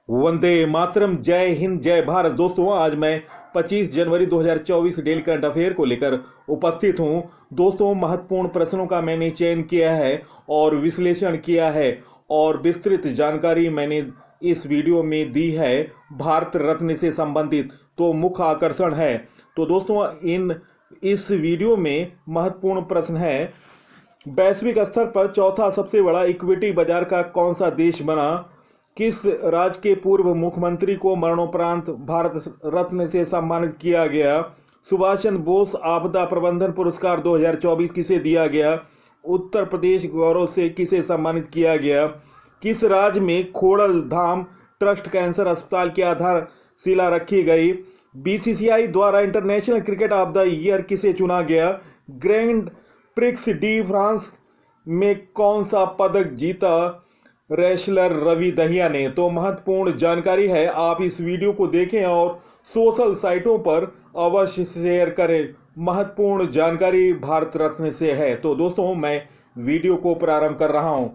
वंदे मातरम, जय हिंद, जय भारत। दोस्तों, आज मैं 25 जनवरी 2024 डेली करंट अफेयर को लेकर उपस्थित हूं। दोस्तों, महत्वपूर्ण प्रश्नों का मैंने चयन किया है और विश्लेषण किया है और विस्तृत जानकारी मैंने इस वीडियो में दी है भारत रत्न से संबंधित। तो मुख्य आकर्षण है। तो दोस्तों, इस वीडियो में महत्वपूर्ण प्रश्न है, वैश्विक स्तर पर चौथा सबसे बड़ा इक्विटी बाजार का कौन सा देश बना? किस राज्य के पूर्व मुख्यमंत्री को मरणोपरांत भारत रत्न से सम्मानित किया गया? सुभाष चंद्र बोस आपदा प्रबंधन पुरस्कार 2024 किसे दिया गया? उत्तर प्रदेश गौरव से किसे सम्मानित किया गया? किस राज्य में खोड़ल धाम ट्रस्ट कैंसर अस्पताल की आधारशिला रखी गई? बीसीसीआई द्वारा international cricket of the year किसे चुना गया? ग्रैंड प्रिक्स डी फ्रांस में कौन सा पदक जीता रेसलर रवि दहिया ने? तो महत्वपूर्ण जानकारी है, आप इस वीडियो को देखें और सोशल साइटों पर अवश्य शेयर करें। महत्वपूर्ण जानकारी भारत रत्न से है। तो दोस्तों, मैं वीडियो को प्रारंभ कर रहा हूं।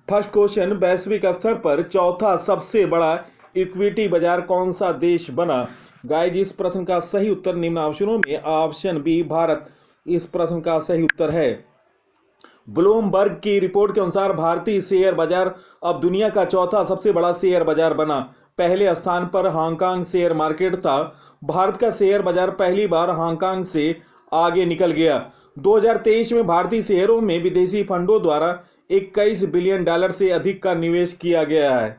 फर्स्ट क्वेश्चन, वैश्विक स्तर पर चौथा सबसे बड़ा इक्विटी बाजार कौन सा देश बना? गाइस, इस प्रश्न का सही उत्तर निम्न ऑप्शनों में ऑप्शन बी भारत इस प्रश्न का सही उत्तर है। ब्लूमबर्ग की रिपोर्ट के अनुसार भारतीय शेयर बाजार अब दुनिया का चौथा सबसे बड़ा शेयर बाजार बना। पहले स्थान पर हांगकांग शेयर मार्केट था। भारत का शेयर बाजार पहली बार हांगकांग से आगे निकल गया। 2023 में भारतीय शेयरों में विदेशी फंडों द्वारा 21 बिलियन डॉलर से अधिक का निवेश किया गया है।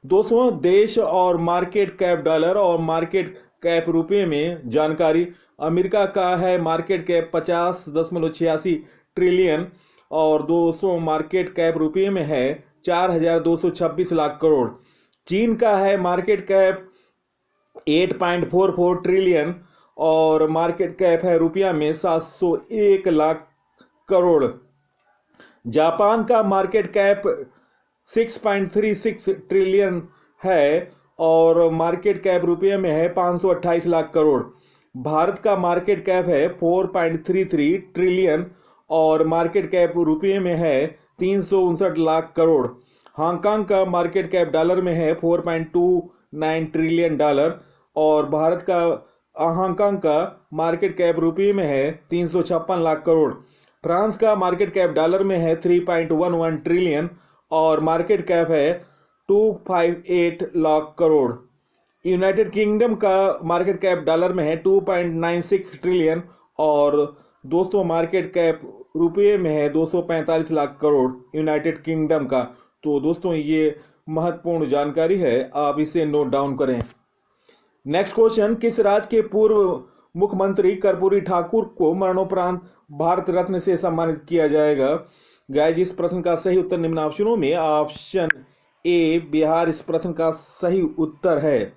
दोस्तों, देश और मार्केट कैप डॉलर और मार्केट कैप रुपये में जानकारी। अमेरिका का है मार्केट कैप 50.86 ट्रिलियन और 200 मार्केट कैप रुपये में है 4,226 लाख करोड़। चीन का है मार्केट कैप 8.44 ट्रिलियन और मार्केट कैप है रुपया में 701 लाख करोड़। जापान का मार्केट कैप 6.36 ट्रिलियन है और मार्केट कैप रुपये में है 528 लाख करोड़। भारत का मार्केट कैप है 4.33 ट्रिलियन और मार्केट कैप रुपये में है 359 लाख करोड़। हांगकांग का मार्केट कैप डॉलर में है 4.29 ट्रिलियन डॉलर और भारत का हांगकांग का मार्केट कैप रुपये में है 356 लाख करोड़। फ्रांस का मार्केट कैप डॉलर में है 3.11 ट्रिलियन और मार्केट कैप है 258 लाख करोड़। यूनाइटेड किंगडम का मार्केट कैप डॉलर में है 2.96 ट्रिलियन और दोस्तों मार्केट कैप रुपये में है 245 लाख करोड़ यूनाइटेड किंगडम का। तो दोस्तों, ये महत्वपूर्ण जानकारी है, आप इसे नोट डाउन करें। नेक्स्ट क्वेश्चन, किस राज्य के पूर्व मुख्यमंत्री कर्पूरी ठाकुर को मरणोपरांत भारत रत्न से सम्मानित किया जाएगा? गाइस, इस प्रश्न का सही उत्तर निम्न ऑप्शनों में ऑप्शन ए बिहार इस प्रश्न का सही उत्तर है।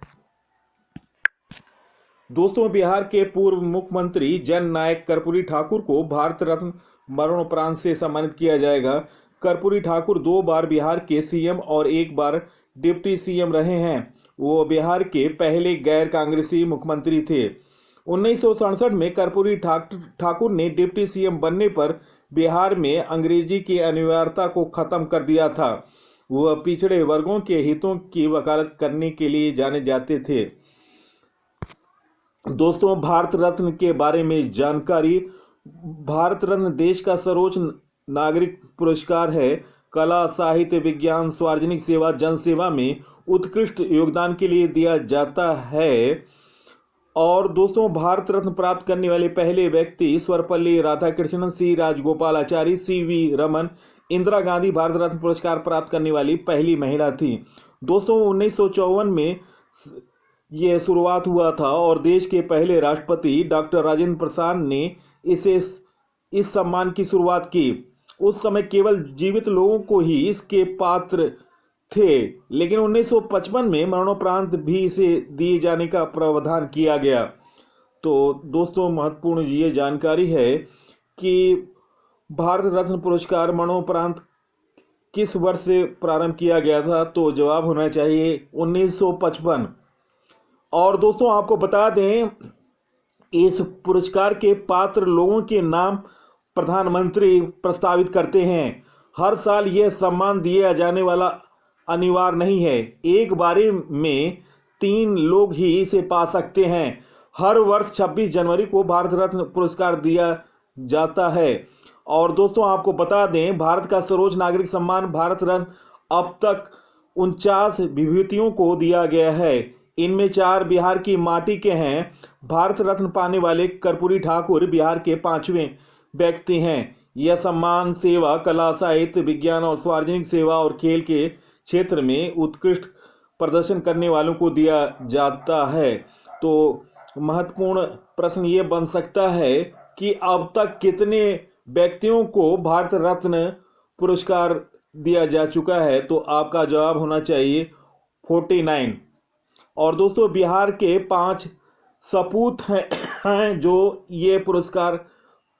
दोस्तों, बिहार के पूर्व मुख्यमंत्री जननायक कर्पूरी ठाकुर को भारत रत्न मरणोपरांत से सम्मानित किया जाएगा। कर्पूरी ठाकुर 2 बार बिहार के सीएम और 1 बार डिप्टी सीएम रहे हैं। वो बिहार के पहले गैर कांग्रेसी मुख्यमंत्री थे। 1967 में कर्पूरी ठाकुर ने डिप्टी सीएम बनने पर बिहार में अंग्रेजी की अनिवार्यता को खत्म कर दिया था। वह पिछड़े वर्गों के हितों की वकालत करने के लिए जाने जाते थे। दोस्तों, भारत रत्न के बारे में जानकारी। भारत रत्न देश का सर्वोच्च नागरिक पुरस्कार है। कला, साहित्य, विज्ञान, सार्वजनिक सेवा, जनसेवा में उत्कृष्ट योगदान के लिए दिया जाता है। और दोस्तों, भारत रत्न प्राप्त करने वाले पहले व्यक्ति सर्वपल्ली राधाकृष्णन, सी राजगोपालाचारी, सीवी रमन। इंदिरा गांधी भारत रत्न पुरस्कार प्राप्त करने वाली पहली महिला थी। दोस्तों, 1954 में यह शुरुआत हुआ था और देश के पहले राष्ट्रपति डॉक्टर राजेंद्र प्रसाद ने इस सम्मान की शुरुआत की। उस समय केवल जीवित लोगों को ही इसके पात्र थे, लेकिन 1955 में मरणोपरांत भी इसे दिए जाने का प्रावधान किया गया। तो दोस्तों, महत्वपूर्ण ये जानकारी है कि भारत रत्न पुरस्कार मरणोपरांत किस वर्ष से प्रारंभ किया गया था? तो जवाब होना चाहिए 1955। और दोस्तों, आपको बता दें, इस पुरस्कार के पात्र लोगों के नाम प्रधानमंत्री प्रस्तावित करते हैं। हर साल यह सम्मान दिया जाने वाला अनिवार्य नहीं है। एक बारी में 3 लोग ही इसे पा सकते हैं। हर वर्ष 26 जनवरी को भारत रत्न पुरस्कार दिया जाता है। और दोस्तों आपको बता दें, भारत का सर्वोच्च नागरिक सम्मान भारत रत्न अब तक 49 विभूतियों को दिया गया है। इनमें 4 बिहार की माटी के हैं। भारत रत्न पाने वाले कर्पूरी ठाकुर बिहार के 5वें व्यक्ति हैं। यह सम्मान सेवा, कला, साहित्य, विज्ञान और सार्वजनिक सेवा और खेल के क्षेत्र में उत्कृष्ट प्रदर्शन करने वालों को दिया जाता है। तो महत्वपूर्ण प्रश्न ये बन सकता है कि अब तक कितने व्यक्तियों को भारत रत्न पुरस्कार दिया जा चुका है। तो आपका जवाब होना चाहिए 49। और दोस्तों बिहार के 5 सपूत हैं जो ये पुरस्कार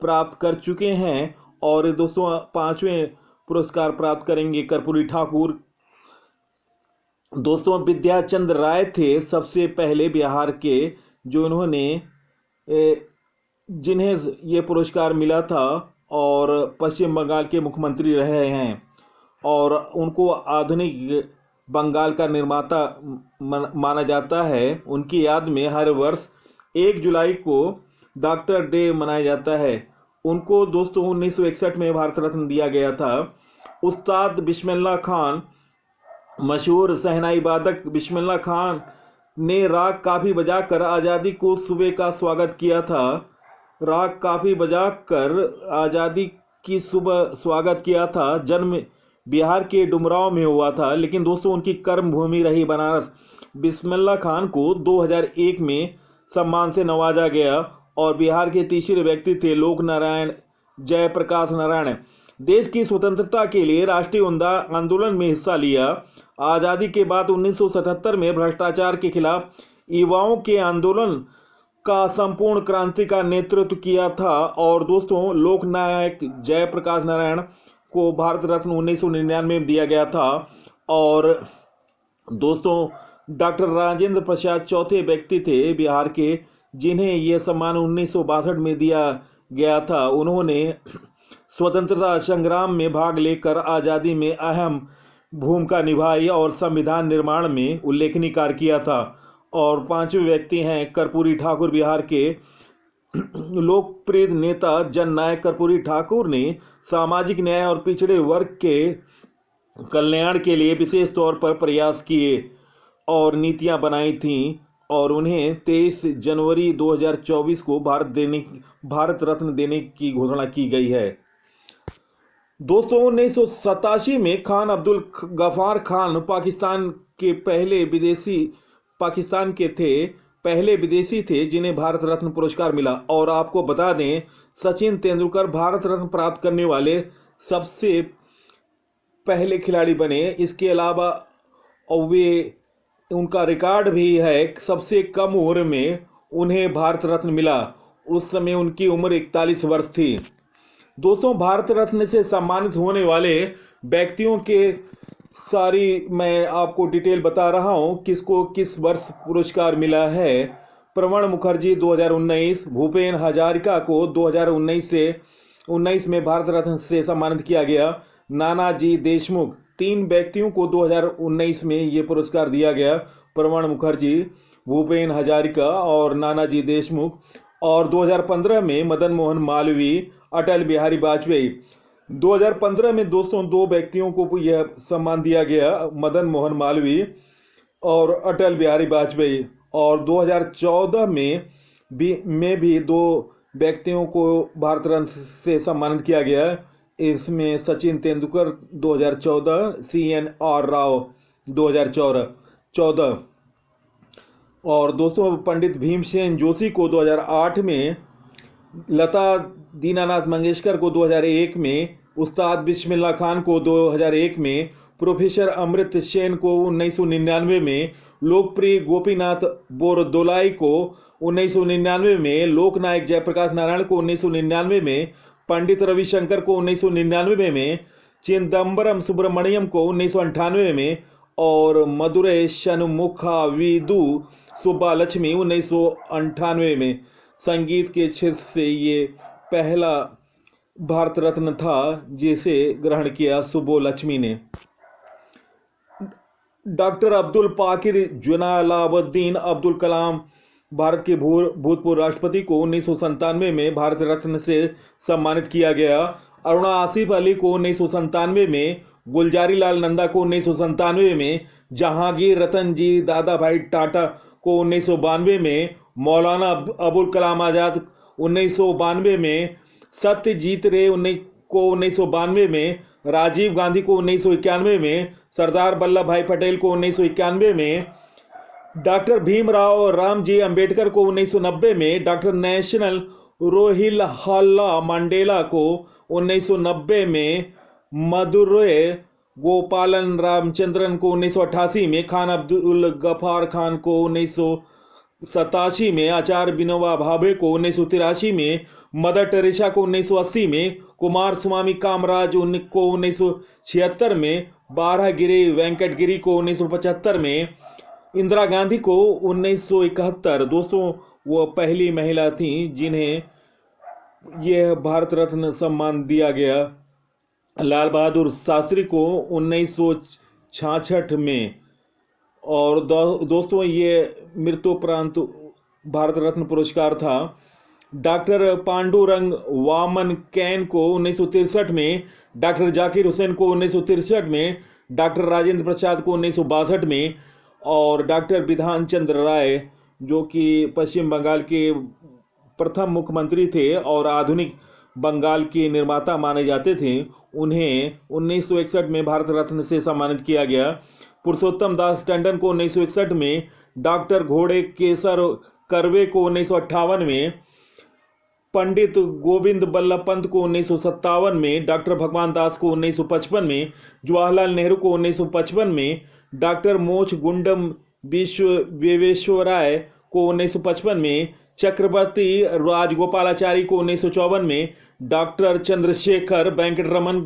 प्राप्त कर चुके हैं। और दोस्तों 5वें पुरस्कार प्राप्त करेंगे कर्पूरी ठाकुर। दोस्तों विद्याचंद्र राय थे सबसे पहले बिहार के जो इन्होंने जिन्हें ये पुरस्कार मिला था और पश्चिम बंगाल के मुख्यमंत्री रहे हैं। और उनको आधुनिक बंगाल का निर्माता माना जाता है। उनकी याद में हर वर्ष 1 जुलाई को डॉक्टर डे मनाया जाता है। उनको दोस्तों 1961 में भारत रत्न दिया गया था। उस्ताद बिस्मिल्लाह खान, मशहूर शहनाई वादक बिस्मिल्लाह खान ने राग काफी बजाकर आज़ादी को सुबह का स्वागत किया था। राग काफी बजाकर आज़ादी की सुबह स्वागत किया था। जन्म बिहार के डुमरांव में हुआ था, लेकिन दोस्तों उनकी कर्म भूमि रही बनारस। बिस्मिल्लाह खान को 2001 में सम्मान से नवाजा गया और बिहार के तीसरे व्यक्ति थे लोक नारायण जयप्रकाश नारायण। देश की स्वतंत्रता के लिए राष्ट्रीय आंदोलन में हिस्सा लिया। आज़ादी के बाद 1977 में भ्रष्टाचार के खिलाफ युवाओं के आंदोलन का संपूर्ण क्रांति का नेतृत्व किया था। और दोस्तों लोकनायक जयप्रकाश नारायण को भारत रत्न 1999 में दिया गया था। और दोस्तों डॉक्टर राजेंद्र प्रसाद चौथे व्यक्ति थे बिहार के जिन्हें यह सम्मान 1962 में दिया गया था। उन्होंने स्वतंत्रता संग्राम में भाग लेकर आज़ादी में अहम भूमिका निभाई और संविधान निर्माण में उल्लेखनीय कार्य किया था। और 5वें व्यक्ति हैं कर्पूरी ठाकुर। बिहार के लोकप्रिय नेता जननायक कर्पूरी ठाकुर ने सामाजिक न्याय और पिछड़े वर्ग के कल्याण के लिए विशेष तौर पर प्रयास किए और नीतियां बनाई थीं। और उन्हें 23 जनवरी 2024 को भारत रत्न देने की घोषणा की गई है। दोस्तों 1987 में खान अब्दुल गफार खान पाकिस्तान के पहले विदेशी थे जिन्हें भारत रत्न पुरस्कार मिला। और आपको बता दें सचिन तेंदुलकर भारत रत्न प्राप्त करने वाले सबसे पहले खिलाड़ी बने। इसके अलावा उनका रिकॉर्ड भी है सबसे कम उम्र में उन्हें भारत रत्न मिला। उस समय उनकी उम्र 41 वर्ष थी। दोस्तों भारत रत्न से सम्मानित होने वाले व्यक्तियों के सारी मैं आपको डिटेल बता रहा हूं किसको किस वर्ष पुरस्कार मिला है। प्रणब मुखर्जी 2019, भूपेन हजारिका को 2019 में भारत रत्न से सम्मानित किया गया। नानाजी देशमुख, 3 व्यक्तियों को 2019 में ये पुरस्कार दिया गया, प्रणब मुखर्जी, भूपेन हजारिका और नानाजी देशमुख। और 2015 में मदन मोहन मालवीय, अटल बिहारी वाजपेयी। 2015 में दोस्तों 2 व्यक्तियों को यह सम्मान दिया गया, मदन मोहन मालवीय और अटल बिहारी वाजपेयी। और 2014 में भी 2 व्यक्तियों को भारत रत्न से सम्मानित किया गया। इसमें सचिन तेंदुलकर 2014, CNR राव 2014। और दोस्तों पंडित भीमसेन जोशी को 2008 में, लता दीनानाथ मंगेशकर को 2001 में, उस्ताद बिस्मिल्लाह खान को 2001 में, प्रोफेसर अमृत सेन को 1999 में, लोकप्रिय गोपीनाथ बोरदोलाई को 1999 में, लोकनायक जयप्रकाश नारायण को 1999 में, पंडित रविशंकर को 1999 में, चिदम्बरम सुब्रमण्यम को 1998 में और मदुरै षण्मुखाविदु सुब्बालक्ष्मी 1998 में। संगीत के क्षेत्र से ये पहला भारत रत्न था जिसे ग्रहण किया सुब्बोलक्ष्मी ने। डॉक्टर अब्दुल पाकिर जलालुद्दीन अब्दुल कलाम भारत के भूतपूर्व राष्ट्रपति को 1997 में भारत रत्न से सम्मानित किया गया। अरुणा आसिफ अली को 1997 में, गुलजारी लाल नंदा को 1997 में, जहांगीर रतन जी दादा भाई टाटा को 1992 में, मौलाना अबुल कलाम आज़ाद 1992 में, सत्यजीत रे को 1992 में, राजीव गांधी को 1991 में, सरदार वल्लभ भाई पटेल को 1991 में, डॉक्टर भीमराव रामजी अंबेडकर को 1990 में, डॉक्टर नेशनल रोहिल्ला मंडेला को 1990 में, मदुरै गोपालन रामचंद्रन को 1988 में, खान अब्दुल गफार खान को 1987 में, आचार्य विनोबा भावे को 1983 में, मदर टेरेसा को 1980 में, कुमार स्वामी कामराज को 1976 में, बारहगिरी वेंकटगिरी को 1975 में, इंदिरा गांधी को 1971। दोस्तों, वो पहली महिला थी जिन्हें यह भारत रत्न सम्मान दिया गया। लाल बहादुर शास्त्री को 1966 में। और दोस्तों, ये मृत्युपरांत भारत रत्न पुरस्कार था। डॉक्टर पांडुरंग वामन कैन को 1963 में, डॉक्टर जाकिर हुसैन को 1963 में, डॉक्टर राजेंद्र प्रसाद को 1962 में, और डॉक्टर विधान चंद्र राय, जो कि पश्चिम बंगाल के प्रथम मुख्यमंत्री थे और आधुनिक बंगाल के निर्माता माने जाते थे, उन्हें 1961 में भारत रत्न से सम्मानित किया गया। पुरुषोत्तम दास टंडन को 1961 में, डॉक्टर घोड़े केसर कर्वे को 1958 में, पंडित गोविंद बल्लभ पंत को 1957 में, डॉक्टर भगवान दास को 1955 में, जवाहरलाल नेहरू को 1955 में, डॉक्टर मोक्ष गुंडम विश्वेश्वराय को 1955 में, चक्रवर्ती राजगोपालाचारी को 1954 में, डॉक्टर चंद्रशेखर वेंकटरमन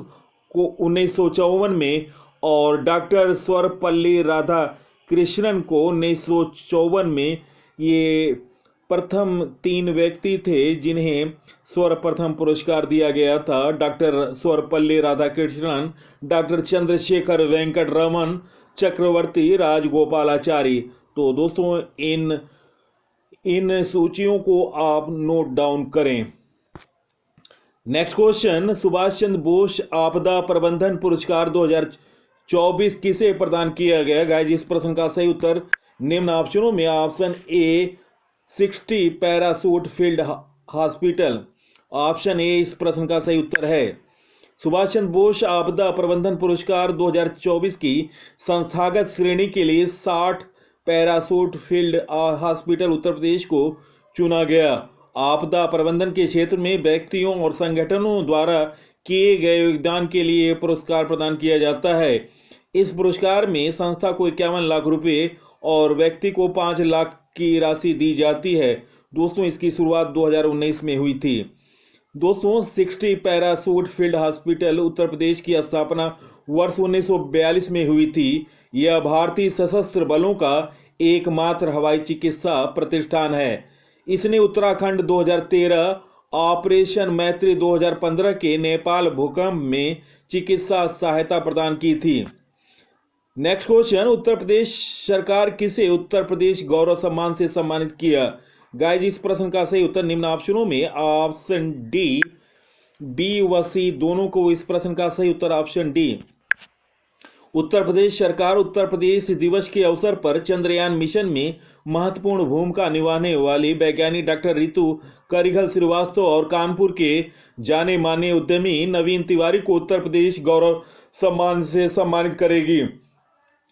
को 1954 में, और डॉक्टर सर्वपल्ली राधाकृष्णन को 1954 में। ये प्रथम 3 व्यक्ति थे जिन्हें सर्वप्रथम पुरस्कार दिया गया था। डॉक्टर सर्वपल्ली राधाकृष्णन, डॉक्टर चंद्रशेखर वेंकटरमन, चक्रवर्ती राजगोपालाचारी। तो दोस्तों, इन सूचियों को आप नोट डाउन करें। नेक्स्ट क्वेश्चन, सुभाष चंद्र बोस आपदा प्रबंधन पुरस्कार 2024 किसे प्रदान किया गया? गाइस, इस प्रश्न का सही उत्तर निम्न ऑप्शनों में option A 60 parachute field hospital, option A इस प्रश्न का सही उत्तर है। सुभाष चंद्र बोस आपदा प्रबंधन पुरस्कार 2024 की संस्थागत श्रेणी के लिए 60 parachute field hospital Uttar Pradesh को चुना गया। आपदा प्रबंधन के क्षेत्र में व्यक्तियों और संगठनों द्वारा किए गए योगदान के लिए पुरस्कार प्रदान किया जाता है। इस पुरस्कार में संस्था को 51 लाख रुपए और व्यक्ति को 5 लाख की राशि दी जाती है। दोस्तों, इसकी शुरुआत 2019 में हुई थी। दोस्तों, 60 parachute field hospital Uttar Pradesh की स्थापना वर्ष 1942 में हुई थी। यह भारतीय सशस्त्र बलों का एकमात्र हवाई चिकित्सा प्रतिष्ठान है। इसने उत्तराखंड 2013, ऑपरेशन मैत्री 2015 के नेपाल भूकंप में चिकित्सा सहायता प्रदान की थी। नेक्स्ट क्वेश्चन, उत्तर प्रदेश सरकार किसे उत्तर प्रदेश गौरव सम्मान से सम्मानित किया? गाइस, इस प्रश्न का सही उत्तर निम्न ऑप्शनों में ऑप्शन डी, बी व सी दोनों को इस प्रश्न का सही उत्तर ऑप्शन डी। उत्तर प्रदेश सरकार उत्तर प्रदेश दिवस के अवसर पर चंद्रयान मिशन में महत्वपूर्ण भूमिका निभाने वाली वैज्ञानिक डॉक्टर रितु करिघल श्रीवास्तव और कानपुर के जाने माने उद्यमी नवीन तिवारी को उत्तर प्रदेश गौरव सम्मान से सम्मानित करेगी।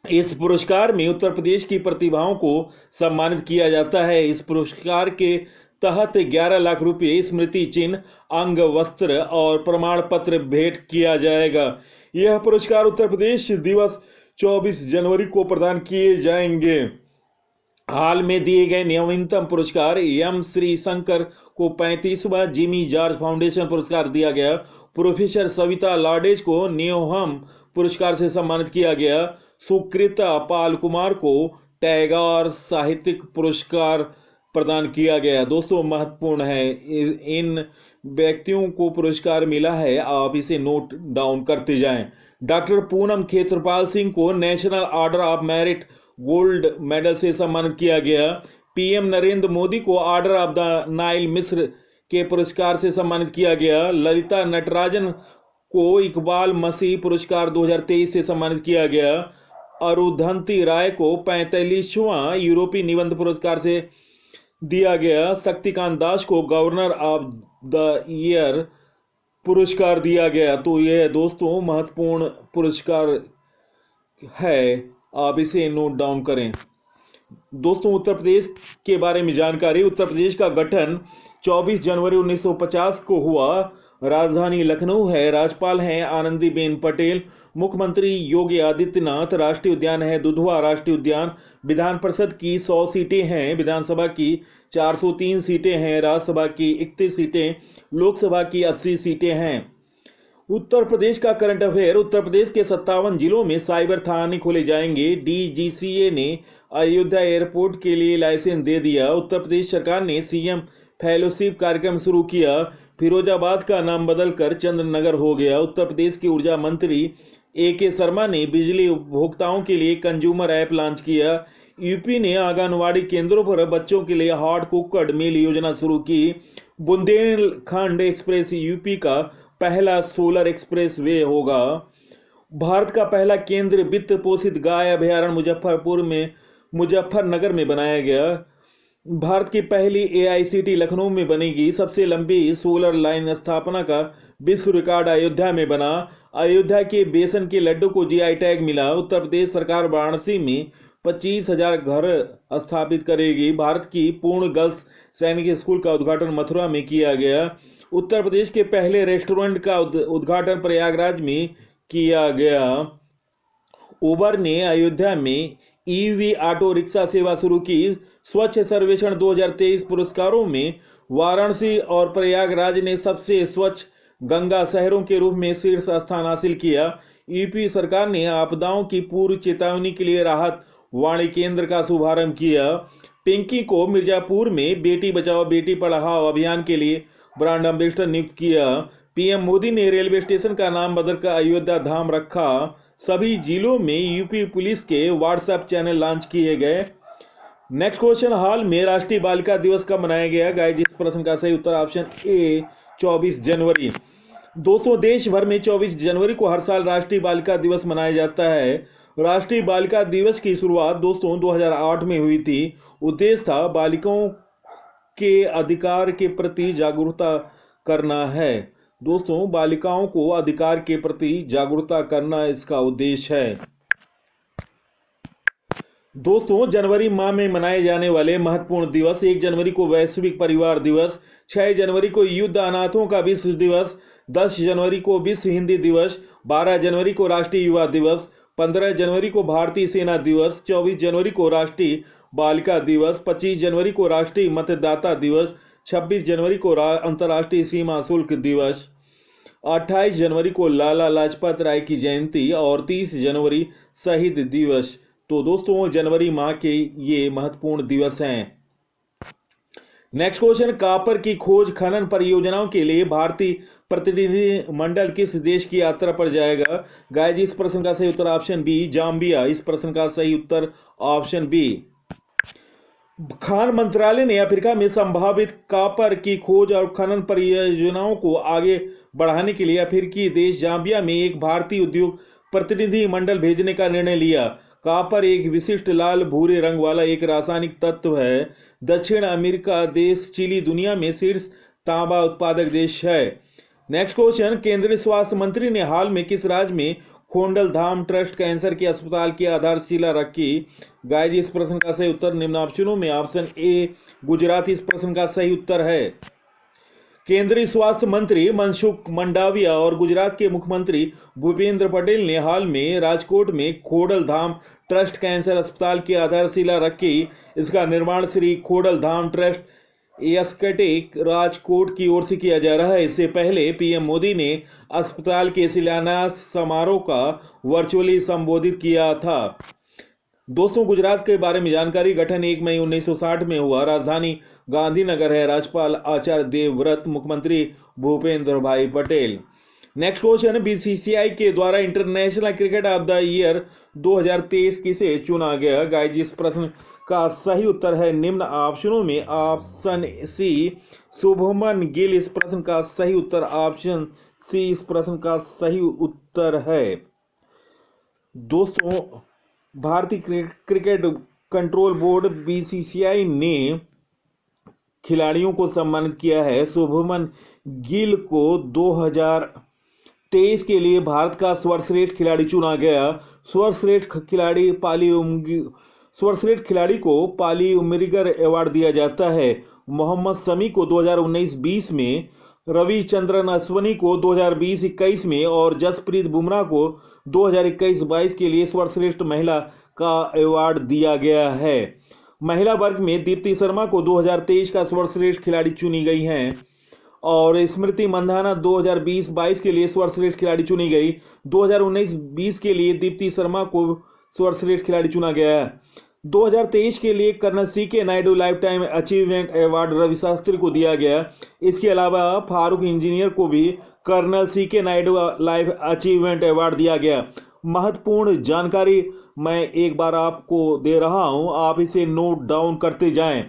इस पुरस्कार में उत्तर प्रदेश की प्रतिभाओं को सम्मानित किया जाता है। इस पुरस्कार के तहत 11 लाख रुपए, स्मृति चिन्ह, अंग वस्त्र और प्रमाण पत्र भेंट किया जाएगा। यह पुरस्कार उत्तर प्रदेश दिवस 24 जनवरी को प्रदान किए जाएंगे। हाल में दिए गए नवीनतम पुरस्कार एम श्री शंकर को 35वां जिमी जॉर्ज फाउंडेशन पुरस्कार दिया गया। प्रोफेसर सविता लाडेज को न्योहम पुरस्कार से सम्मानित किया गया। सुकृता पाल कुमार को टैगोर साहित्यिक पुरस्कार प्रदान किया गया। दोस्तों, महत्वपूर्ण है, इन व्यक्तियों को पुरस्कार मिला है, आप इसे नोट डाउन करते जाएं। डॉक्टर पूनम खेत्रपाल सिंह को national order of merit gold medal से सम्मानित किया गया। पीएम नरेंद्र मोदी को ऑर्डर ऑफ द नाइल मिस्र के पुरस्कार से सम्मानित किया गया। ललिता नटराजन को इकबाल मसीह पुरस्कार 2023 से सम्मानित किया गया। अरुंधति राय को 45वां यूरोपीय निबंध पुरस्कार से दिया गया। शक्तिकांत दास को गवर्नर ऑफ द ईयर पुरस्कार दिया गया। तो यह दोस्तों महत्वपूर्ण पुरस्कार है, आप इसे नोट डाउन करें। दोस्तों उत्तर प्रदेश के बारे में जानकारी। उत्तर प्रदेश का गठन 24 जनवरी 1950 को हुआ। राजधानी लखनऊ है। राज्यपाल हैं आनंदीबेन पटेल। मुख्यमंत्री योगी आदित्यनाथ। राष्ट्रीय उद्यान है दुधवा राष्ट्रीय उद्यान। विधान परिषद की 100 सीटें हैं। विधानसभा की 403 सीटें हैं। राज्यसभा की 31 सीटें। लोकसभा की 80 सीटें हैं। उत्तर प्रदेश का करंट अफेयर। उत्तर प्रदेश के 57 जिलों में साइबर थाने खोले जाएंगे। डीजीसीए ने अयोध्या एयरपोर्ट के लिए लाइसेंस दे दिया। उत्तर प्रदेश सरकार ने सीएम फेलोशिप कार्यक्रम शुरू किया। फिरोजाबाद का नाम बदलकर चंद्रनगर हो गया। उत्तर प्रदेश के ऊर्जा मंत्री ए.के. शर्मा ने बिजली उपभोक्ताओं के लिए कंज्यूमर ऐप लॉन्च किया। यूपी ने आंगनवाड़ी केंद्रों पर बच्चों के लिए हॉट कुकड मील योजना शुरू की। बुंदेलखंड एक्सप्रेस यूपी का पहला सोलर एक्सप्रेस वे होगा। भारत का पहला केंद्र वित्त पोषित गाय अभयारण्य मुजफ्फरनगर में बनाया गया। भारत की पहली एआईसीटी लखनऊ में बनेगी। सबसे लंबी सोलर लाइन स्थापना का विश्व रिकॉर्ड अयोध्या में बना। अयोध्या के बेसन के लड्डू को जीआई टैग मिला। उत्तर प्रदेश सरकार वाराणसी में 25,000 घर स्थापित करेगी। भारत की पूर्ण गर्ल्स सैनिक स्कूल का उद्घाटन मथुरा में किया गया। उत्तर प्रदेश के पहले रेस्टोरेंट का उद्घाटन प्रयागराज में किया गया। उबर ने अयोध्या में ईवी ऑटो रिक्शा सेवा शुरू की। स्वच्छ सर्वेक्षण 2023 पुरस्कारों में वाराणसी और प्रयागराज ने सबसे स्वच्छ गंगा शहरों के रूप में शीर्ष स्थान हासिल किया। यूपी सरकार ने आपदाओं की पूर्व चेतावनी के लिए राहत वाणी केंद्र का शुभारंभ किया। पिंकी को मिर्जापुर में बेटी बचाओ बेटी पढ़ाओ अभियान के लिए ब्रांड एम्बेसडर नियुक्त किया। पीएम मोदी ने रेलवे स्टेशन का नाम बदलकर अयोध्या धाम रखा। सभी जिलों में यूपी पुलिस के व्हाट्सएप चैनल लॉन्च किए गए। नेक्स्ट क्वेश्चन, हाल में राष्ट्रीय बालिका दिवस कब मनाया गया? गाइस इस प्रश्न का सही उत्तर ऑप्शन ए 24 जनवरी। दोस्तों देश भर में 24 जनवरी को हर साल राष्ट्रीय बालिका दिवस मनाया जाता है। राष्ट्रीय बालिका दिवस की शुरुआत दोस्तों 2008 में हुई थी। उद्देश्य था बालिकाओं के अधिकार के प्रति जागरूकता करना है। दोस्तों बालिकाओं को अधिकार के प्रति जागरूकता करना इसका उद्देश्य है। दोस्तों जनवरी माह में मनाए जाने वाले महत्वपूर्ण दिवस: 1 जनवरी को वैश्विक परिवार दिवस, 6 जनवरी को युद्ध अनाथों का विश्व दिवस, 10 जनवरी को विश्व हिंदी दिवस, 12 जनवरी को राष्ट्रीय युवा दिवस, 15 जनवरी को भारतीय सेना दिवस, 24 जनवरी को राष्ट्रीय बालिका दिवस, 25 जनवरी को राष्ट्रीय मतदाता दिवस, 26 जनवरी को अंतर्राष्ट्रीय सीमा शुल्क दिवस, 28 जनवरी को लाला लाजपत राय की जयंती और 30 जनवरी शहीद दिवस। तो दोस्तों जनवरी माह के ये महत्वपूर्ण दिवस हैं। नेक्स्ट क्वेश्चन, कॉपर की खोज खनन परियोजनाओं के लिए भारतीय प्रतिनिधि मंडल किस देश की यात्रा पर जाएगा? गाइस इस प्रश्न का सही उत्तर ऑप्शन बी जाम्बिया। इस प्रश्न का सही उत्तर ऑप्शन बी। खान मंत्रालय ने अफ्रीका में संभावित कॉपर की खोज और खनन परियोजनाओं को आगे बढ़ाने के लिए अफ्रीकी देश जाम्बिया में एक भारतीय उद्योग प्रतिनिधि मंडल भेजने का निर्णय लिया। कॉपर एक विशिष्ट लाल भूरे रंग वाला एक रासायनिक तत्व है। दक्षिण अमेरिका देश चिली दुनिया में शीर्ष तांबा उत्पादक देश है। नेक्स्ट क्वेश्चन, केंद्रीय स्वास्थ्य मंत्री ने हाल में किस राज्य में खोडल धाम ट्रस्ट कैंसर के अस्पताल की आधारशिला रखी? गाइस इस प्रश्न का सही उत्तर निम्न ऑप्शनों में ऑप्शन ए गुजरात इस प्रश्न का सही उत्तर है। केंद्रीय स्वास्थ्य मंत्री मनसुख मंडाविया और गुजरात के मुख्यमंत्री भूपेंद्र पटेल ने हाल में राजकोट में खोडल धाम ट्रस्ट कैंसर अस्पताल की आधारशिला रखी। इसका निर्माण श्री खोडल धाम ट्रस्ट एस्केटिक राजकोट की ओर से किया जा रहा है। इससे पहले पीएम मोदी ने अस्पताल के शिलान्यास समारोह का वर्चुअली संबोधित किया था। दोस्तों गुजरात के बारे में जानकारी, गठन 1 मई 1960 में हुआ। राजधानी गांधीनगर है। राज्यपाल आचार्य देवव्रत, मुख्यमंत्री भूपेंद्र भाई पटेल। नेक्स्ट क्वेश्चन, बीसीसीआई के द्वारा international cricket of the year 2023 किसे चुना गया? गाइस, इस प्रश्न का सही उत्तर है निम्न ऑप्शनों में ऑप्शन सी शुभमन गिल। इस प्रश्न का सही उत्तर ऑप्शन सी इस प्रश्न का सही उत्तर है। दोस्तों, भारतीय क्रिकेट कंट्रोल बोर्ड बीसीसीआई ने खिलाड़ियों को सम्मानित किया है। शुभमन गिल को 2023 के लिए भारत का सर्वश्रेष्ठ खिलाड़ी चुना गया। सर्वश्रेष्ठ खिलाड़ी को पाली उमरिगर अवार्ड दिया जाता है। मोहम्मद शमी को 2019-20 में, रविचंद्रन अश्विनी को 2020-21 में और जसप्रीत बुमराह को 2021-22 के लिए सर्वश्रेष्ठ महिला का अवार्ड दिया गया है। महिला वर्ग में दीप्ति शर्मा को 2023 का सर्वश्रेष्ठ खिलाड़ी चुनी गई हैं और स्मृति मंधाना 2020-22 के लिए सर्वश्रेष्ठ खिलाड़ी चुनी गई। 2019-20 के लिए दीप्ति शर्मा को सर्वश्रेष्ठ खिलाड़ी चुना गया। 2023 के लिए colonel C K Nayudu lifetime achievement award Ravi Shastri को दिया गया। इसके अलावा फारूक इंजीनियर को भी colonel C K Nayudu life achievement award दिया गया। महत्वपूर्ण जानकारी मैं एक बार आपको दे रहा हूं, आप इसे नोट डाउन करते जाएं।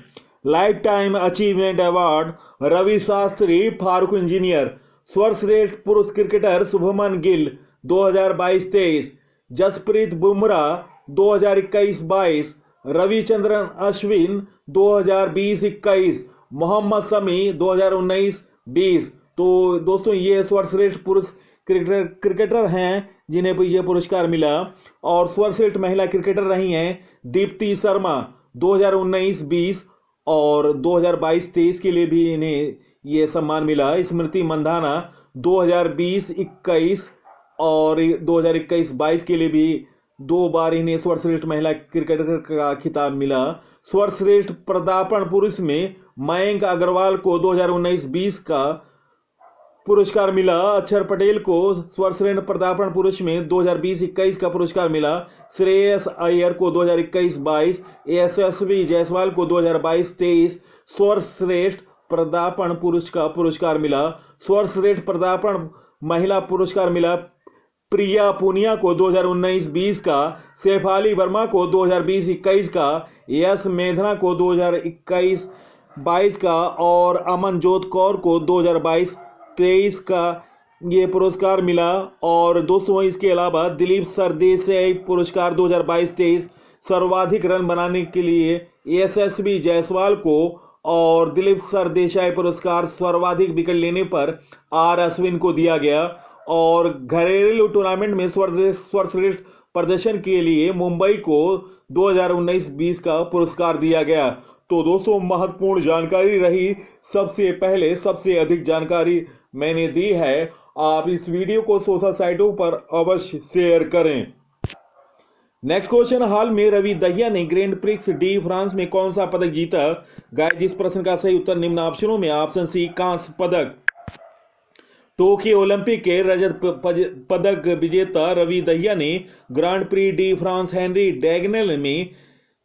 Lifetime achievement award Ravi Shastri, Farokh Engineer. सर्वश्रेष्ठ पुरुष क्रिकेटर शुभमन गिल 2022-23, जसप्रीत बुमराह 2021-22, रविचंद्रन अश्विन 2020-21, मोहम्मद शमी 2019-20। तो दोस्तों, ये सर्वश्रेष्ठ पुरुष क्रिकेटर हैं जिन्हें यह पुरस्कार मिला। और सर्वश्रेष्ठ महिला क्रिकेटर रही हैं दीप्ति शर्मा 2019-20 और 2022-23 के लिए भी इन्हें यह सम्मान मिला। स्मृति मंधाना 2020-21 और 2021-22 के लिए भी 2 बार इन्हें सर्वश्रेष्ठ महिला क्रिकेटर का खिताब मिला। सर्वश्रेष्ठ पदार्पण पुरुष में मयंक अग्रवाल को 2019-20 का पुरस्कार मिला। अक्षर पटेल को सर्वश्रेष्ठ पदार्पण पुरुष में 2020-21 का पुरस्कार मिला। श्रेयस अय्यर को 2021-22, यशस्वी जायसवाल को 2022-23 सर्वश्रेष्ठ पदार्पण पुरुष का पुरस्कार मिला। सर्वश्रेष्ठ पदार्पण महिला पुरस्कार मिला प्रिया पूनिया को 2019-20 का, शेफाली वर्मा को 2020-21 का, यश मेधना को 2021-22 का और अमनजोत कौर को 2022-23 का ये पुरस्कार मिला। और दोस्तों, इसके अलावा दिलीप सरदेसाई पुरस्कार 2022-23 सर्वाधिक रन बनाने के लिए यशस्वी जायसवाल को, और दिलीप सरदेसाई पुरस्कार सर्वाधिक विकेट लेने पर आर अश्विन को दिया गया। और घरेलू टूर्नामेंट में सर्वश्रेष्ठ प्रदर्शन के लिए मुंबई को 2019-20 का पुरस्कार दिया गया। तो दोस्तों, महत्वपूर्ण जानकारी रही। सबसे पहले सबसे अधिक जानकारी मैंने दी है। आप इस वीडियो को सोशल साइटों पर अवश्य शेयर करें। नेक्स्ट क्वेश्चन, हाल में रवि दहिया ने ग्रैंड प्रिक्स डी फ्रांस में कौन सा पदक जीता? गाइस, इस प्रश्न का सही उत्तर निम्न ऑप्शनों में ऑप्शन सी कांस्य पदक। टोक्यो ओलंपिक के रजत पदक विजेता रवि दहिया ने Grand Prix de France Henri Deglane में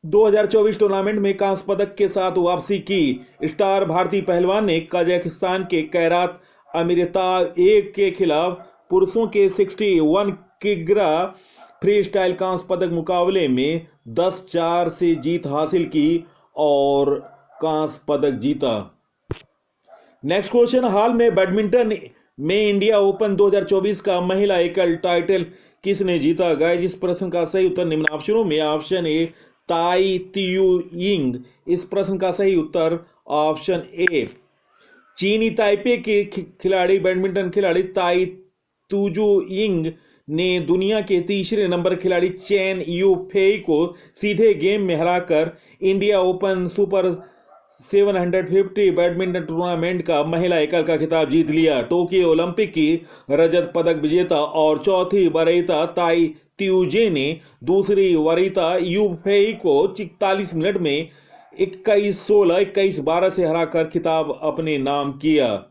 2024 टूर्नामेंट में कांस्य पदक के साथ वापसी की। स्टार भारतीय पहलवान ने कजाकिस्तान के कैरात अमीरताएव के खिलाफ पुरुषों के 61 किग्रा फ्री स्टाइल कांस्य पदक मुकाबले में 10-4 से जीत हासिल की और कांस्य पदक जीता। नेक्स्ट क्वेश्चन, हाल में बैडमिंटन में इंडिया ओपन 2024 का महिला एकल टाइटल किसने जीता? गाइस, इस प्रश्न का सही उत्तर निम्न ऑप्शनों में ऑप्शन ए ताई तियू यिंग। इस प्रश्न का सही उत्तर ऑप्शन ए। चीनी ताइपे के खिलाड़ी बैडमिंटन खिलाड़ी ताई तुजू यिंग ने दुनिया के तीसरे नंबर खिलाड़ी चेन यू फेई को सीधे गेम में हराकर India open super 750 badminton tournament का महिला एकल का खिताब जीत लिया। टोक्यो ओलंपिक की रजत पदक विजेता और चौथी वरीयता ताई त्यूजे ने दूसरी वरीयता यू फेई को 41 मिनट में 21-16, 21-12 से हराकर खिताब अपने नाम किया।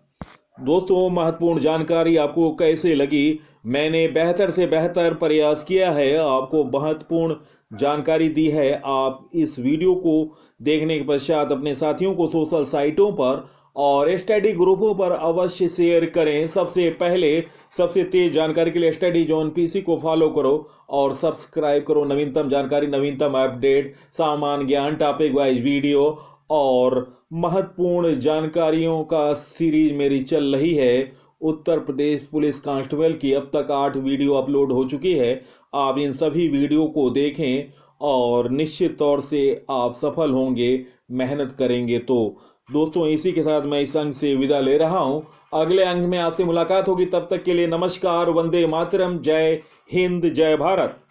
दोस्तों, महत्वपूर्ण जानकारी आपको कैसे लगी? मैंने बेहतर से बेहतर प्रयास किया है, आपको महत्वपूर्ण जानकारी दी है। आप इस वीडियो को देखने के पश्चात अपने साथियों को सोशल साइटों पर और स्टडी ग्रुपों पर अवश्य शेयर करें। सबसे पहले सबसे तेज जानकारी के लिए स्टडी जोन पीसी को फॉलो करो और सब्सक्राइब करो। नवीनतम जानकारी, नवीनतम अपडेट, सामान्य ज्ञान, टॉपिक वाइज वीडियो और महत्वपूर्ण जानकारियों का सीरीज मेरी चल रही है। उत्तर प्रदेश पुलिस कांस्टेबल की अब तक 8 वीडियो अपलोड हो चुकी है। आप इन सभी वीडियो को देखें और निश्चित तौर से आप सफल होंगे, मेहनत करेंगे तो। दोस्तों, इसी के साथ मैं इस अंक से विदा ले रहा हूं। अगले अंक में आपसे मुलाकात होगी। तब तक के लिए नमस्कार, वंदे मातरम, जय हिंद, जय भारत।